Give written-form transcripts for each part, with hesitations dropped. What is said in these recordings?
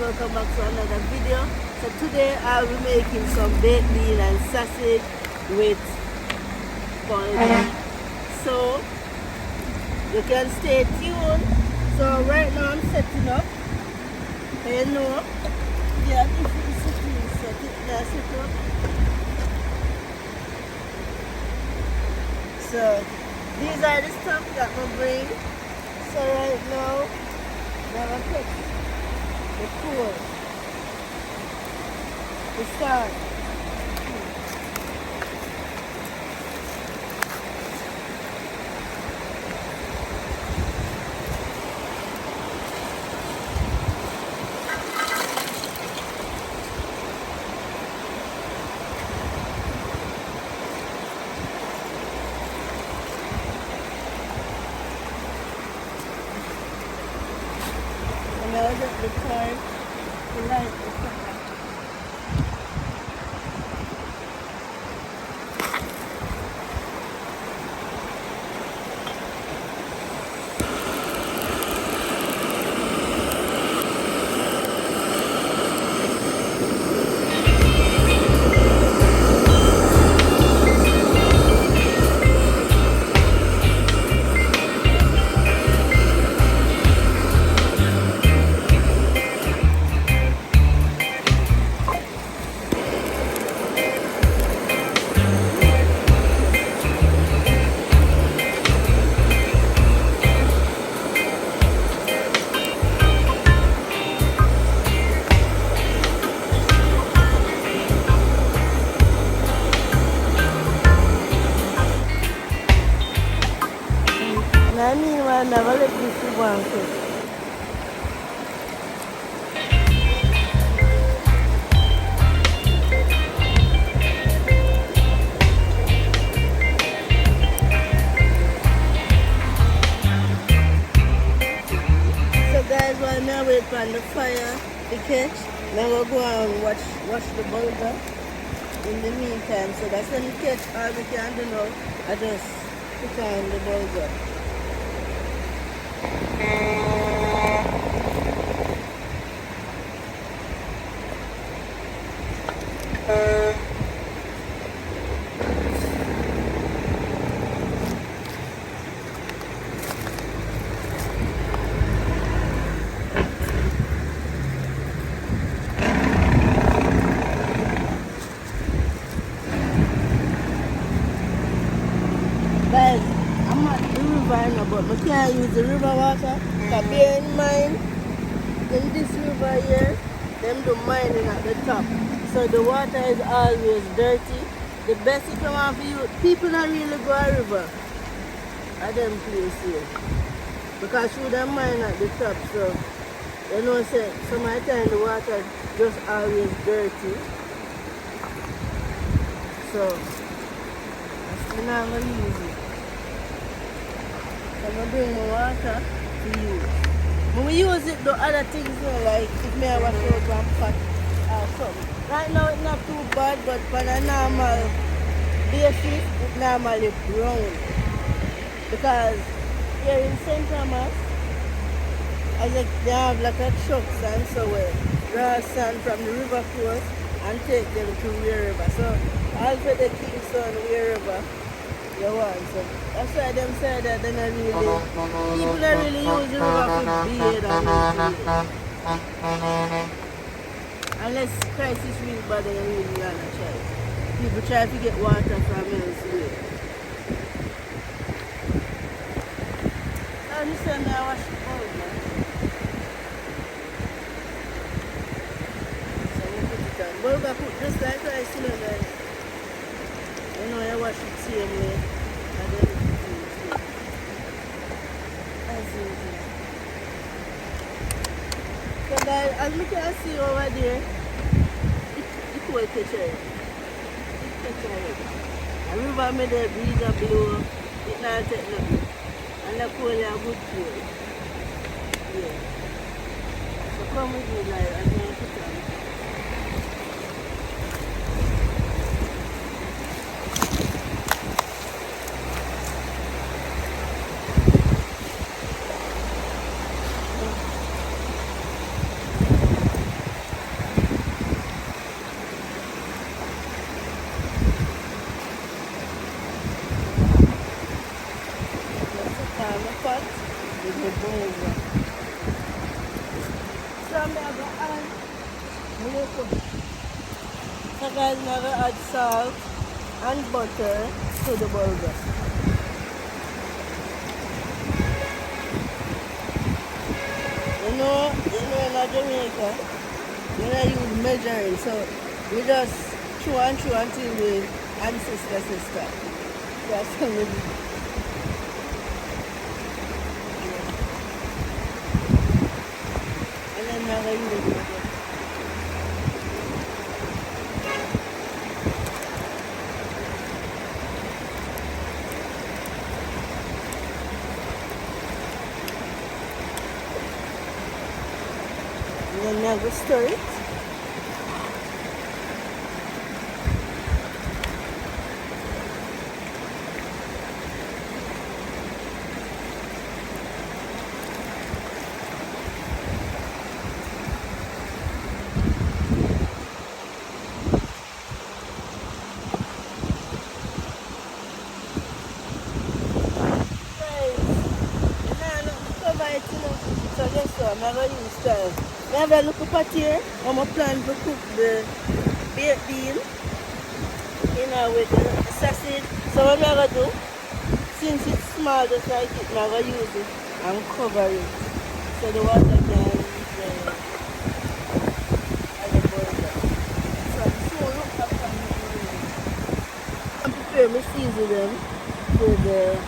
welcome back to another video. So today I'll be making some baked bean and sausage with bulgur. So you can stay tuned. So right now I'm setting up. You know, yeah, different settings, set up. So these are the stuff that we bring. So right now, never touch the pool. The start. And I was at the time to light the fire. I mean, I never let this one cook. So guys, while I wait for the fire to catch, then we'll go and wash the bulgur in the meantime. So that's when it catch all we can do now. I just put on the bulgur. Guys, I'm at the river now, but we can't use the river water. But bear in mind, in this river here, them do mining at the top. So the water is always dirty. The best if you want for you, people don't really go a river at them place here. Because through them mine at the top, so you know say some of the time the water just always dirty. So we're not gonna use it. I'm gonna bring my water to use. When we use it, the other things, you know, like if me I wash out one pot or something. Right now it's not too bad, but for a normal basis, it's normally brown. Because here in St. Thomas, they have like a trucks and so on, raw sand from the river coast and take them to wherever. So also the Kingston wherever you want. So that's why them say that they're not really, people don't really use the river for beard and anything. Unless crisis really bad, they really not try. People try to get water from elsewhere. I'm just saying I wash the bowl, man. So we put it on. But we put just like rice, you know, guys. You know, I wash it same way. And then we put it in. As usual. So guys, as you can see over there, it's quite catchy. It's catchy. A river made a breeze a blow. It not take nothing. And the coal is a good coal. Yeah. So come with me, like, and then put on. the burger. So I'm going to add, so guys, I'm going to add salt and butter to the burger. You know in Jamaica, when I use measuring, so we just chew and chew until we sister. That's how we do. And then now I use it. And then now we stir it. So guess what, I'm going to use style. I have a little pot here. I'm going to plan to cook the baked bean with the sausage. So what I'm going to do, since it's small just like it, I'm going to use it and cover it. So the water can the burger. So I'm so look up on the burger. I'm preparing my season them for the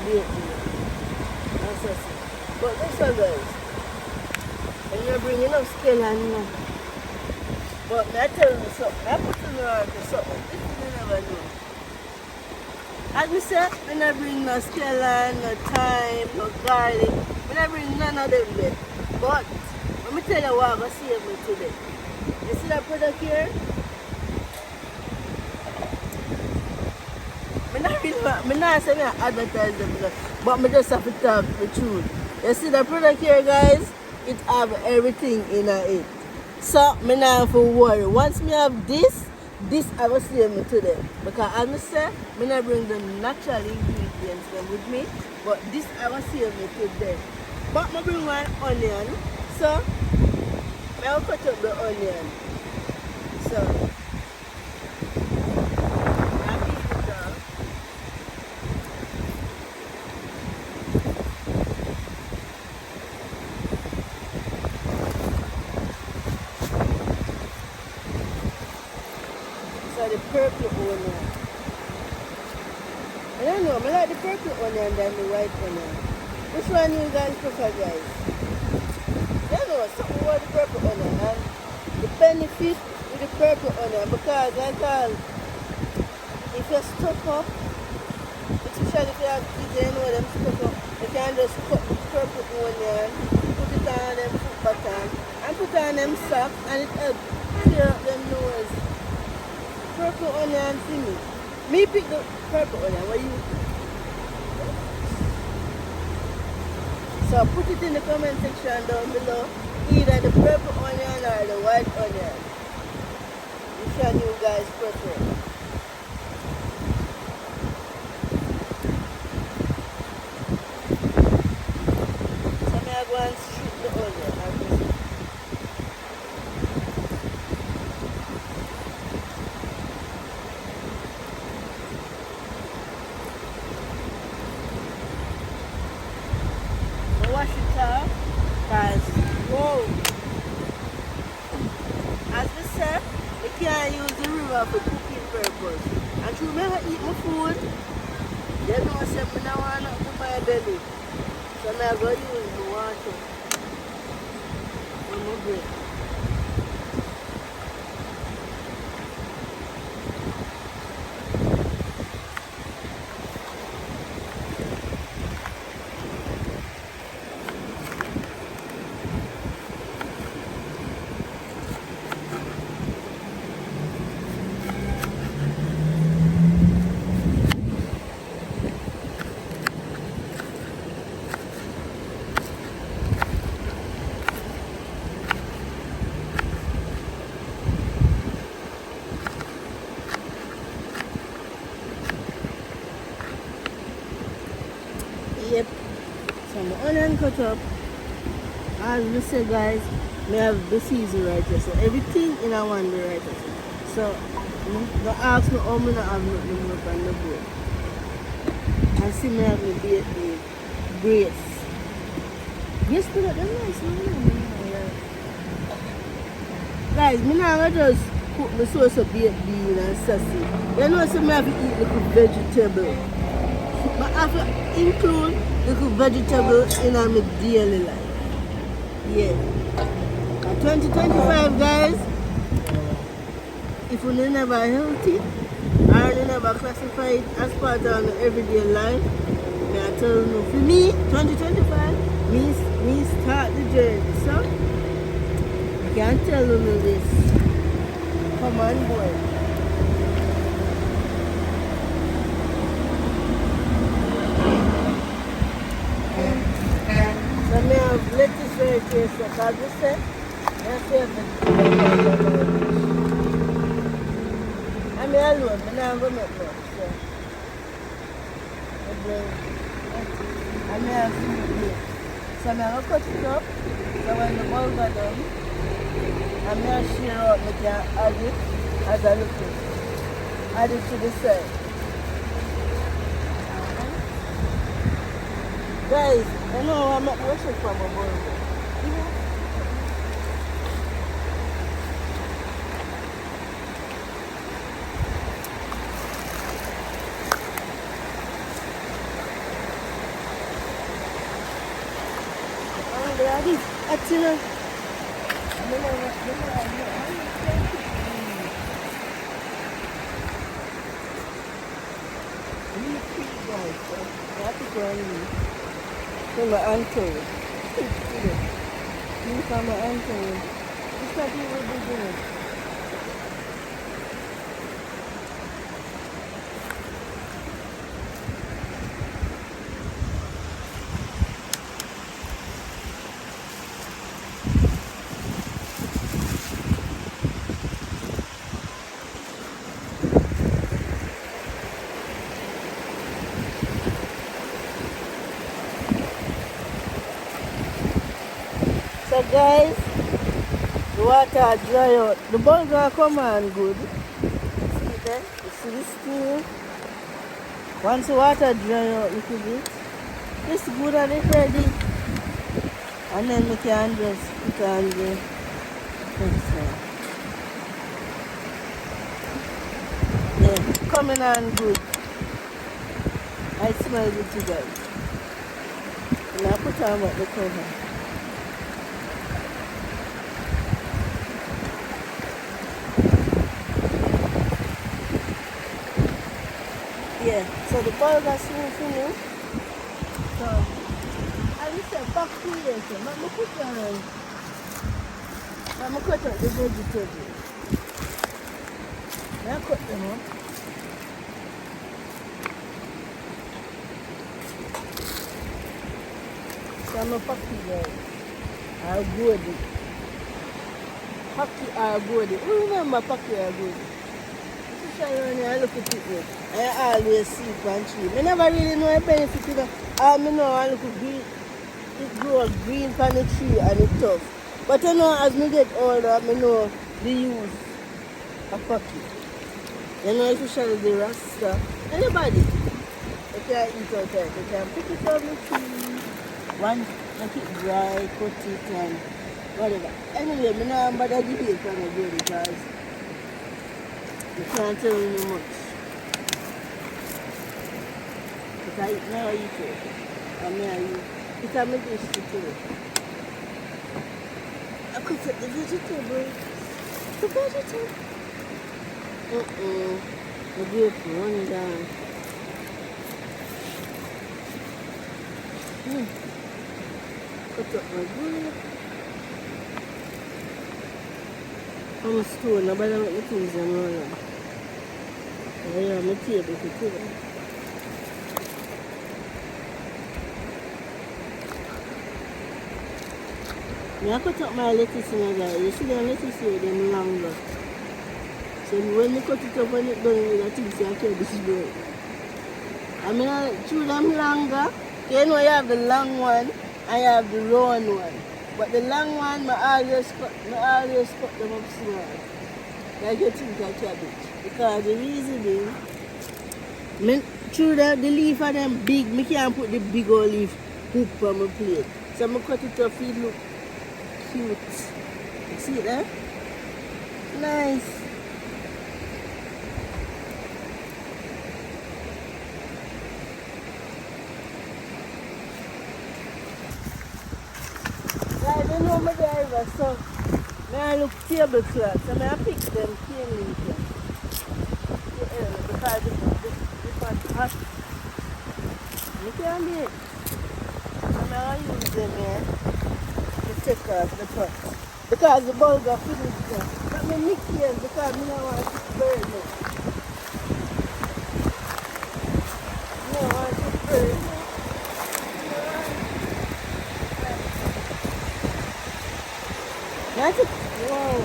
baked bean. But listen guys, when you bring enough scale no. But I tell you something, I put in the order for something, this you never know. As I said, when I bring no scale, no thyme, no garlic, when I bring none of them there. But let me tell you what I'm going to save me today. You see that product here? I'm not saying I advertise them, but I just have to talk the truth. You see the product here, guys? It have everything in it. So I not have to worry. Once I have this I will save me today. Because as I say, I not bring the natural ingredients them with me, but this I will save me today. But I bring one onion, so I will cut up the onion. So the purple onion. I don't know, I like the purple onion than the white onion. Which one you guys prefer, guys? I don't know, something about the purple onion and the benefit with the purple onion because like if you stuff up, especially if you have kids, you know them stuff up, you can just cut the purple onion, put it on them foot button and put on them socks and it helps clear up them nose. Purple onion thingy. Me pick the purple onion. What you pick? So put it in the comment section down below. Either the purple onion or the white onion. Which one you guys prefer? So I'm going to go and shoot the onion. Wash it off because, whoa, as we said, you can't use the river for cooking purpose. And to never eat my food, you know, I said, I don't want to put my belly. So I'm going to use the water. I'm going to Yep. So my onion cut up. As we say guys, me have the season right here. So everything in a one day right here. So the ask me how me not have nothing more on the board. And see me have me bait the brace. Yes, but that's nice, man. Guys, me now just cook my sauce of baked bean and sausage. You know, so me have to eat little vegetable. But I have to include little vegetable in my daily life. Yeah. At 2025, guys, if you never healthy or you never classify it as part of your everyday life, I tell you, for me, 2025, me start the journey. So, I can't tell you this. Come on, boy. So, I have lettuce right here, so as you say, my favorite. I'm alone, I'm not going to make much. So, I may have food here. So I'm going to cut it up. So when the bulb are done, I'm going to share out, I can add it as I look it. Add it to the side. Guys, I know I'm not washing from my bulb. Actually, my uncle. Look at my uncle. It's not even beginning. So guys, the water dry out. The bulb will come on good. See there? You see the steam? Once the water dry out a little bit, it's good and it's ready. And then we can just put on the things. Yeah, coming on good. I smell it too guys. And I put on what the cover. Yeah, so the bulb is smooth for me. So, I will say back to you. So, I'm going to put on. I'm going to cut out the vegetable. I cut them up. So, I'm going to pack it there. I'll go with it. Pack it or go with it. Who remember pack it or go with it? I look at it. I always see it on tree. I never really know a benefit of it. I know I look at green. It grows green on the tree and it's tough. But you know, as I get older, I know the use of pocket. You know, especially the rasta. Anybody, they can eat out there. They can pick it up the tree, make it dry, cut it and whatever. Anyway, I don't bother debate from the day because you can't tell me much. But I eat now, I eat it. And I eat. It's a dish too. I could take the vegetable. The vegetable. The beautiful running down. Cut up my grape. I'm a store, nobody make me things I'm running. I have my table to put it. I cut up my lettuce in there. You see the lettuce here, them longer. So when you cut it up, when it done, I think you can this bread. I mean, I chew them longer You know you have the long one and you have the round one. But the long one, I always cut them up small. Like you think of cabbage. Because the reason being, through the leaf of them big, I can't put the big old leaf hoop on my plate. So I cut it off, it look cute. You see it there? Nice. I don't know my driver, so I look tablecloth, so I pick them cane leaf because the pot hot. You can't do it. So I use them here to take off the pot. Because the bulb are finished there. But I nick here because I don't want it burn me. I don't want it burn me. That's it. Wow.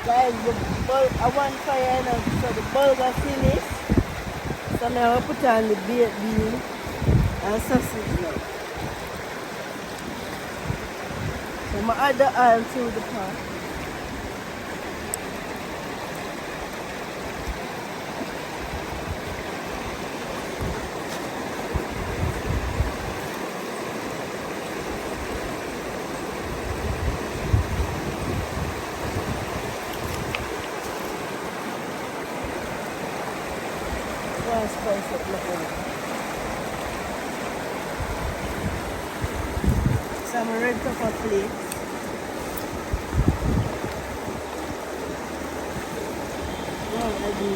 Guys, the bulb, I want fire now, so the bulb are finished. So now I put on the baked bean and sausage now. So I add the oil to the pot. Go and spice it little. Some red pepper flakes. Now I do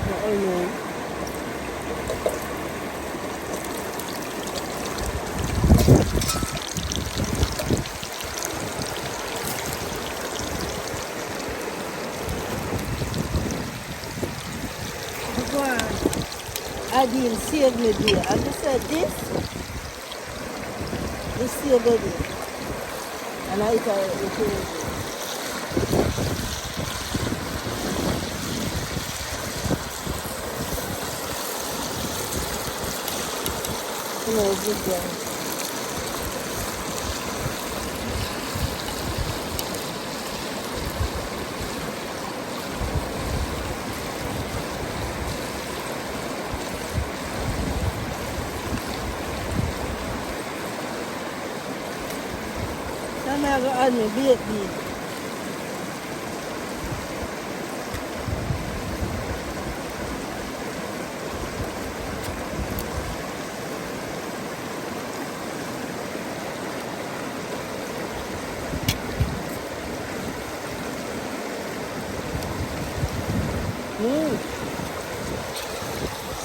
the onion. Go on. Add in save me there. And you said this save me there. And I eat it. No, good guys. Now I'm going to add my baked bean.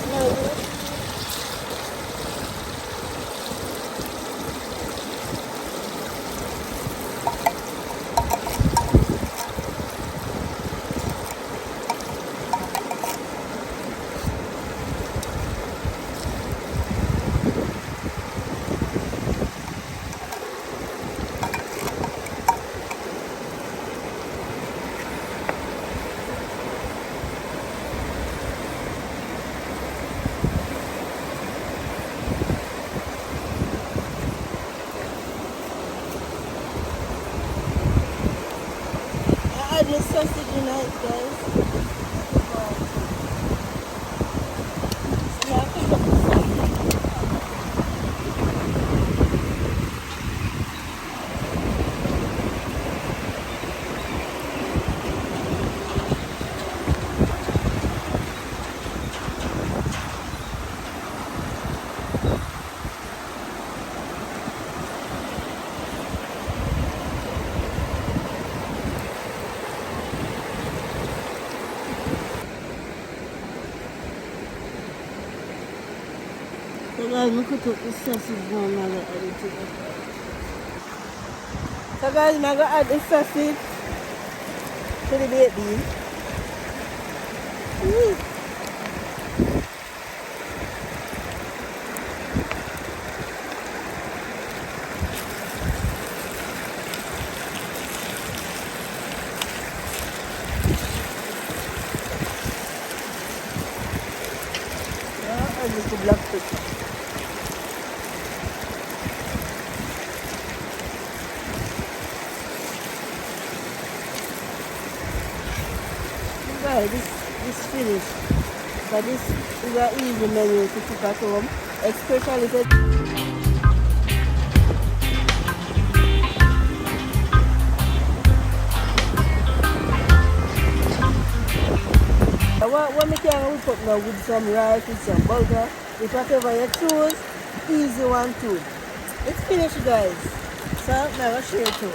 Smell good. I add the sausage in it, guys. See, I pick up the sausage. So guys, look at the sausage now, I'm gonna add it to the fry. So guys, I'm gonna add the sausage to the baked bean. Yeah, and little black pepper. Guys, this finished. But this is an easy menu to cook at home, especially if what we can whip up now with some rice, with some burger, with whatever you choose, easy one too. It's finished guys. So now I'll share it too.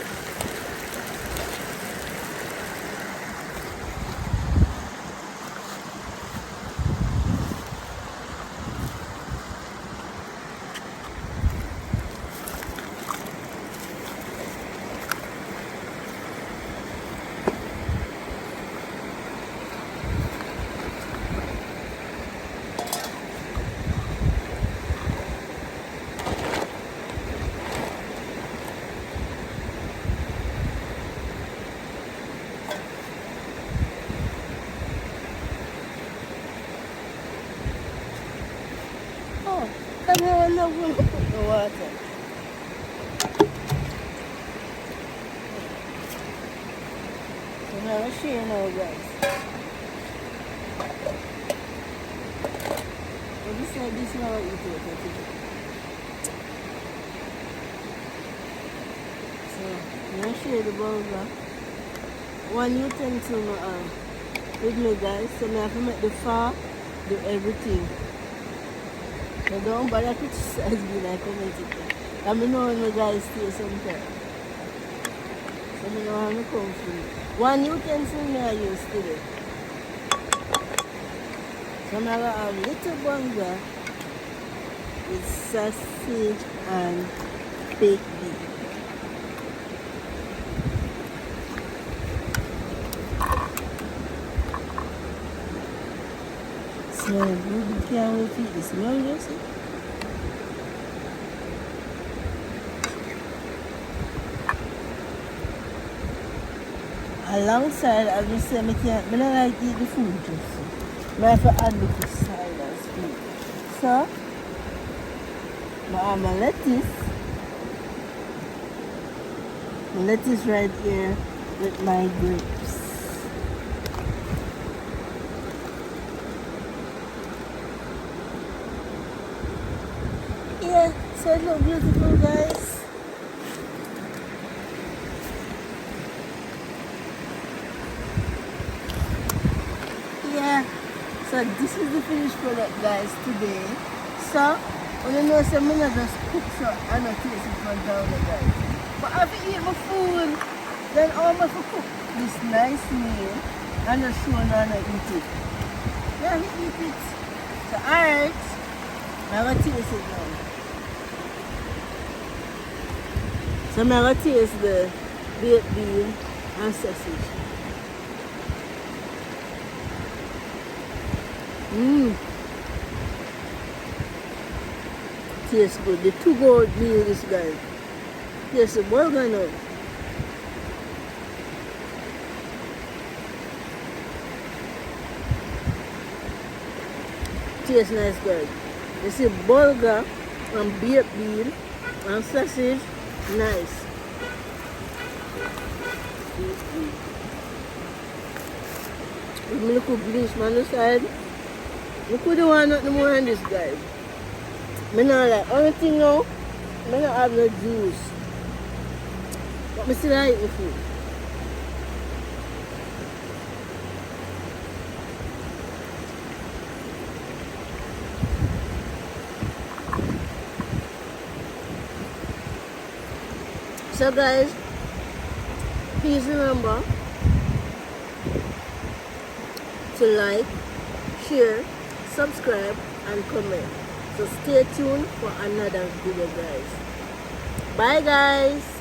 Oh, come here and now we'll put the water. So now I'll share now guys. So this now I'll eat it. So I'll share the burger. One utensil with me guys, so I have to make the far, do everything. So don't bother criticize me like comment it. I know when my guys stay sometimes. So I know how to come from. One utensil I use today. So I'm going to have little burger with sausage and baked beef. So we can't wait to eat this. Smell this? Alongside, as I say, I don't like to eat the food just. I have to add little side as food. So, I have my lettuce. Lettuce right here with my grapes. Yeah, so it looks beautiful guys. Yeah, so this is the finished product guys today. So, when you know some I just cook so I don't taste it from down there guys. But after eat my food, then I'm going to cook this nice meal and just show you how to eat it. Yeah, we eat it. So alright, I'm going to taste it now. So I'm going to taste the baked bean and sausage. Tastes good. The two gold meal this guy. Tastes the burger now. Tastes nice guys. You see burger and baked bean and sausage. Nice. With me look bleach on the side. Look who don't want nothing more than this guys. I don't like anything now. I don't have no juice. But I still like the food. So guys, please remember to like, share, subscribe and comment. So stay tuned for another video, guys. Bye, guys.